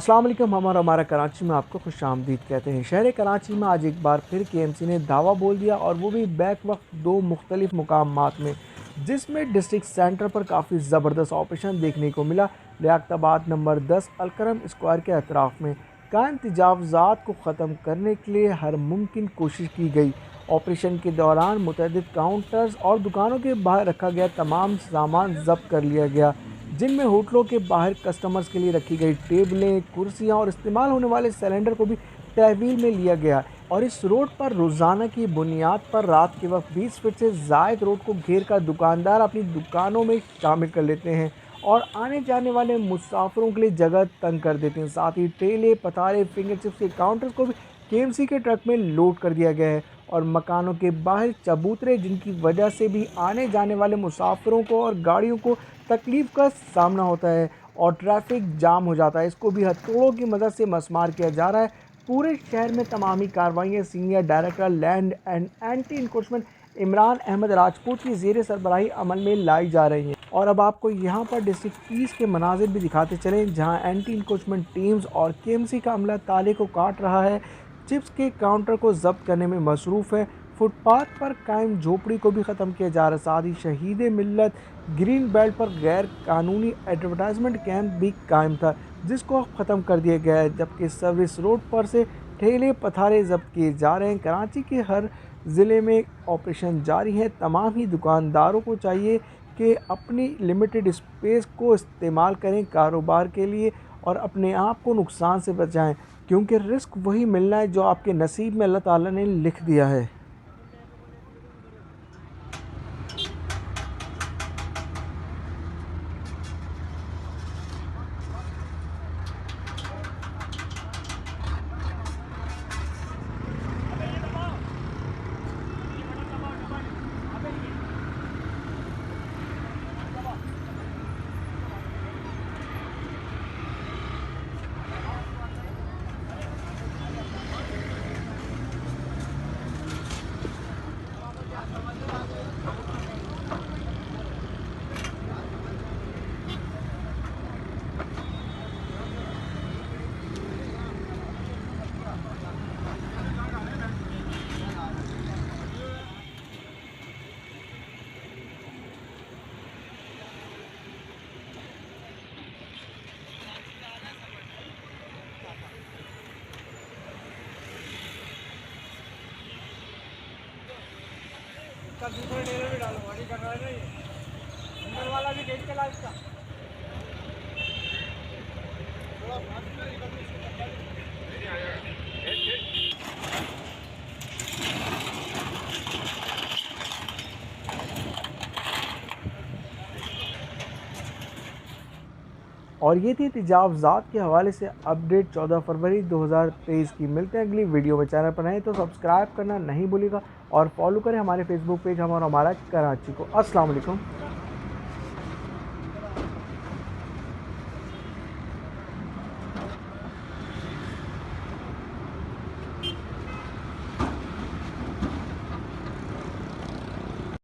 अस्सलाम वालेकुम। हमारा कराची में आपको खुशामदीद कहते हैं। शहर कराची में आज एक बार फिर केएमसी ने दावा बोल दिया और वो भी बैक वक्त दो मुख्तलिफ मुकामात में, जिसमें डिस्ट्रिक्ट सेंटर पर काफ़ी ज़बरदस्त ऑपरेशन देखने को मिला। लियाकताबाद नंबर 10 अलकरम स्क्वायर के अतराफ़ में कायम तजावज़ात को ख़त्म करने के लिए हर मुमकिन कोशिश की गई। ऑपरेशन के दौरान मुतअद्दिद काउंटर्स और दुकानों के बाहर रखा गया तमाम सामान जब्त कर लिया गया, जिनमें होटलों के बाहर कस्टमर्स के लिए रखी गई टेबलें, कुर्सियां और इस्तेमाल होने वाले सिलेंडर को भी तहवील में लिया गया। और इस रोड पर रोज़ाना की बुनियाद पर रात के वक्त 20 फीट से ज़ायद रोड को घेर कर दुकानदार अपनी दुकानों में शामिल कर लेते हैं और आने जाने वाले मुसाफिरों के लिए जगह तंग कर देते हैं। साथ ही ठेले, पतारे, फिंगर चिप्स के काउंटर्स को भी केएमसी के ट्रक में लोड कर दिया गया है और मकानों के बाहर चबूतरे, जिनकी वजह से भी आने जाने वाले मुसाफिरों को और गाड़ियों को तकलीफ़ का सामना होता है और ट्रैफिक जाम हो जाता है, इसको भी हथौड़ों की मदद से मसमार किया जा रहा है। पूरे शहर में तमामी कार्रवाइयाँ senior director land and anti encroachment Imran Ahmed Rajput की ज़ेर सरबराही अमल में लाई जा रही हैं। और अब आपको यहाँ पर डिस्ट्रिक्ट पीस के मनाजिर भी दिखाते चलें, जहाँ एंटी इंक्रोचमेंट टीम्स और केएमसी का अमला ताले को काट रहा है, चिप्स के काउंटर को जब्त करने में मसरूफ़ है, फुटपाथ पर कायम झोपड़ी को भी ख़त्म किया जा रहा है। साथ ही शहीद मिल्लत ग्रीन बेल्ट पर गैर कानूनी एडवर्टाइजमेंट कैंप भी कायम था, जिसको ख़त्म कर दिया गया है, जबकि सर्विस रोड पर से ठेले पथारे जब्त किए जा रहे हैं। कराची के हर ज़िले में ऑपरेशन जारी है। तमाम ही दुकानदारों को चाहिए कि अपनी लिमिटेड स्पेस को इस्तेमाल करें कारोबार के लिए और अपने आप को नुकसान से बचाएं, क्योंकि रिस्क वही मिलना है जो आपके नसीब में अल्लाह ताला ने लिख दिया है। कल दूसरे डेरे में डालूंगा, नहीं कर रहा है ना ये अंदर वाला भी देख के ला इसका थोड़ा फास्ट में निकल और ये थी तजावज़ात के हवाले से अपडेट 14 फरवरी 2023 की। मिलते हैं अगली वीडियो में। चैनल पर नए तो सब्सक्राइब करना नहीं भूलिएगा और फॉलो करें हमारे फेसबुक पेज हमारा कराची को। अस्सलाम वालेकुम।